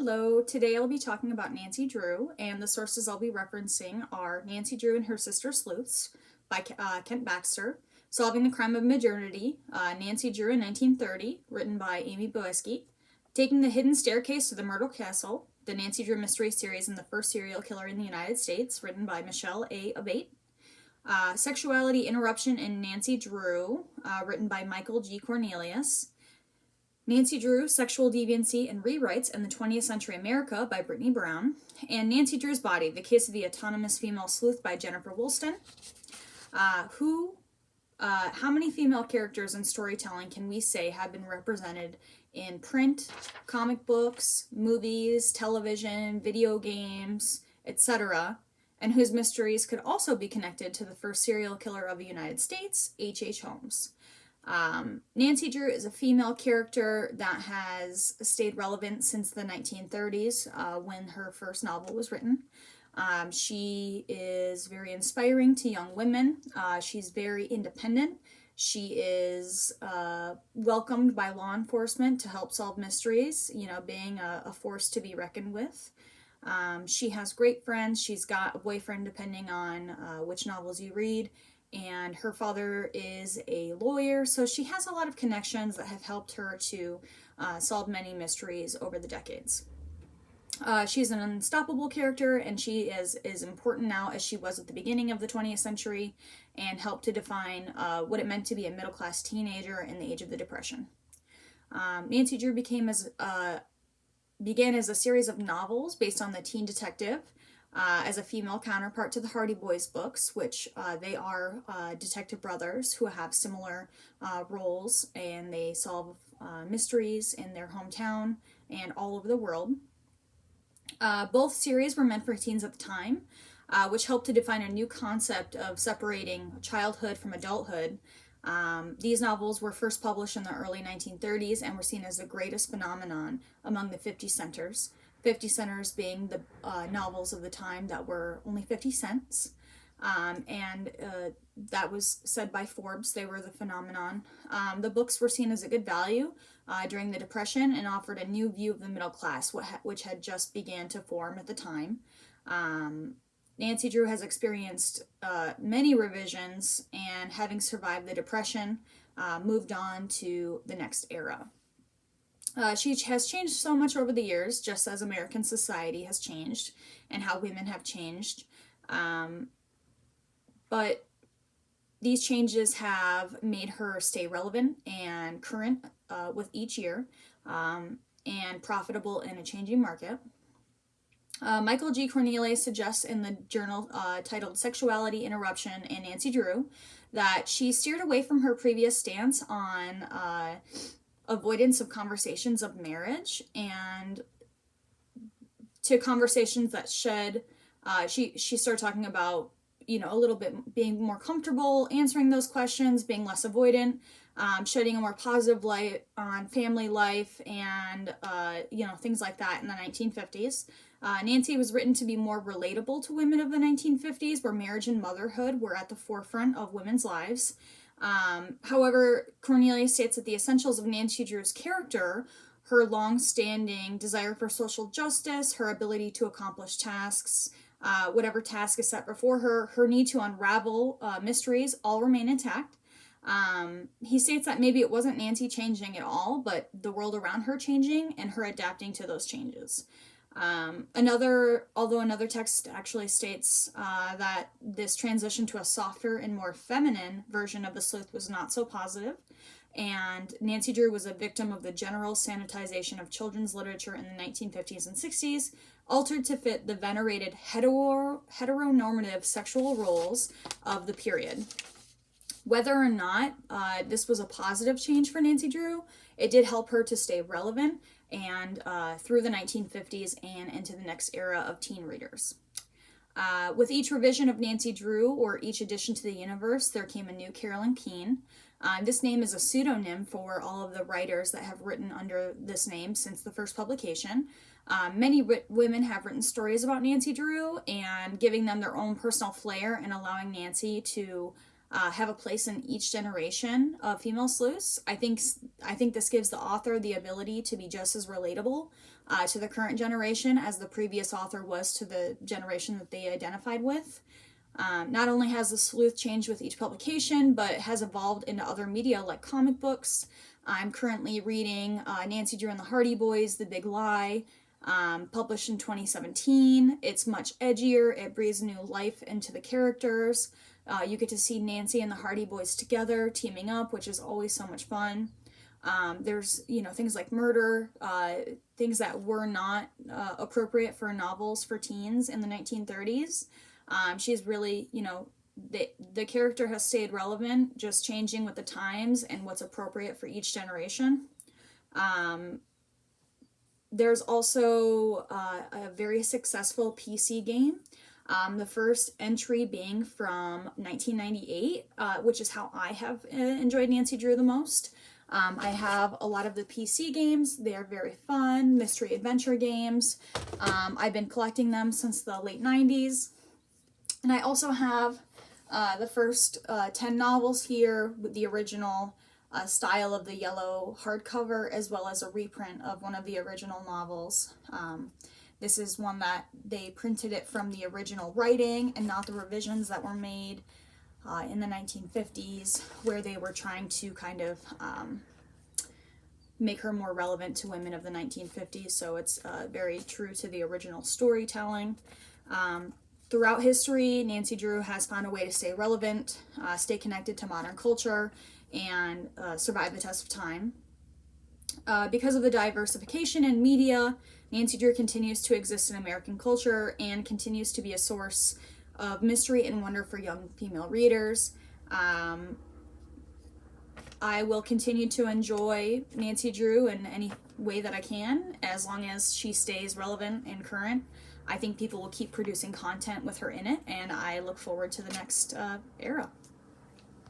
Hello, today I'll be talking about Nancy Drew, and the sources I'll be referencing are Nancy Drew and Her Sister Sleuths by Kent Baxter, Solving the Crime of Modernity, Nancy Drew in 1930, written by Amy Boesky, Taking the Hidden Staircase to the Myrtle Castle, the Nancy Drew Mystery Series and the First Serial Killer in the United States, written by Michelle A. Abate, Sexuality Interruption in Nancy Drew, written by Michael G. Cornelius, Nancy Drew, Sexual Deviancy and Rewrites in the 20th Century America by Brittany Brown, and Nancy Drew's Body, The Case of the Autonomous Female Sleuth by Jennifer Woolston. How many female characters in storytelling can we say have been represented in print, comic books, movies, television, video games, etc., and whose mysteries could also be connected to the first serial killer of the United States, H.H. Holmes? Nancy Drew is a female character that has stayed relevant since the 1930s when her first novel was written. She is very inspiring to young women. She's very independent. She is welcomed by law enforcement to help solve mysteries, being a force to be reckoned with. She has great friends. She's got a boyfriend depending on which novels you read. And her father is a lawyer, so she has a lot of connections that have helped her to solve many mysteries over the decades. She's an unstoppable character, and she is important now as she was at the beginning of the 20th century, and helped to define what it meant to be a middle-class teenager in the age of the Depression. Nancy Drew began as a series of novels based on the teen detective, as a female counterpart to the Hardy Boys books, which they are detective brothers who have similar roles, and they solve mysteries in their hometown and all over the world. Both series were meant for teens at the time, which helped to define a new concept of separating childhood from adulthood. These novels were first published in the early 1930s and were seen as the greatest phenomenon among the 50 centers. 50 centers being the novels of the time that were only 50 cents. And that was said by Forbes. They were the phenomenon. The books were seen as a good value during the Depression and offered a new view of the middle class, which had just began to form at the time. Nancy Drew has experienced many revisions, and having survived the Depression, moved on to the next era. She has changed so much over the years, just as American society has changed and how women have changed. But these changes have made her stay relevant and current with each year, and profitable in a changing market. Michael G. Cornelius suggests in the journal titled Sexuality Interruption in Nancy Drew that she steered away from her previous stance on avoidance of conversations of marriage and to conversations that she started talking about, a little bit being more comfortable answering those questions, being less avoidant, shedding a more positive light on family life and, things like that in the 1950s. Nancy was written to be more relatable to women of the 1950s, where marriage and motherhood were at the forefront of women's lives. However, Cornelius states that the essentials of Nancy Drew's character, her long-standing desire for social justice, her ability to accomplish tasks, whatever task is set before her, her need to unravel mysteries, all remain intact. He states that maybe it wasn't Nancy changing at all, but the world around her changing and her adapting to those changes. Another text actually states that this transition to a softer and more feminine version of the sleuth was not so positive, and Nancy Drew was a victim of the general sanitization of children's literature in the 1950s and 60s, altered to fit the venerated heteronormative sexual roles of the period. Whether or not this was a positive change for Nancy Drew, it did help her to stay relevant and through the 1950s and into the next era of teen readers. With each revision of Nancy Drew, or each addition to the universe, there came a new Carolyn Keene. This name is a pseudonym for all of the writers that have written under this name since the first publication. Many women have written stories about Nancy Drew and giving them their own personal flair and allowing Nancy to have a place in each generation of female sleuths. I think this gives the author the ability to be just as relatable to the current generation as the previous author was to the generation that they identified with. Not only has the sleuth changed with each publication, but it has evolved into other media like comic books. I'm currently reading Nancy Drew and the Hardy Boys, The Big Lie, published in 2017. It's much edgier. It breathes new life into the characters. You get to see Nancy and the Hardy Boys together, teaming up, which is always so much fun. There's, things like murder, things that were not appropriate for novels for teens in the 1930s. She's really, the character has stayed relevant, just changing with the times and what's appropriate for each generation. There's also a very successful PC game. The first entry being from 1998, which is how I have enjoyed Nancy Drew the most. I have a lot of the PC games. They are very fun, mystery adventure games. I've been collecting them since the late 90s. And I also have the first 10 novels here with the original style of the yellow hardcover, as well as a reprint of one of the original novels. This is one that they printed it from the original writing and not the revisions that were made in the 1950s, where they were trying to kind of make her more relevant to women of the 1950s. So it's very true to the original storytelling. Throughout history, Nancy Drew has found a way to stay relevant, stay connected to modern culture, and survive the test of time. Because of the diversification in media, Nancy Drew continues to exist in American culture and continues to be a source of mystery and wonder for young female readers. I will continue to enjoy Nancy Drew in any way that I can, as long as she stays relevant and current. I think people will keep producing content with her in it, and I look forward to the next era.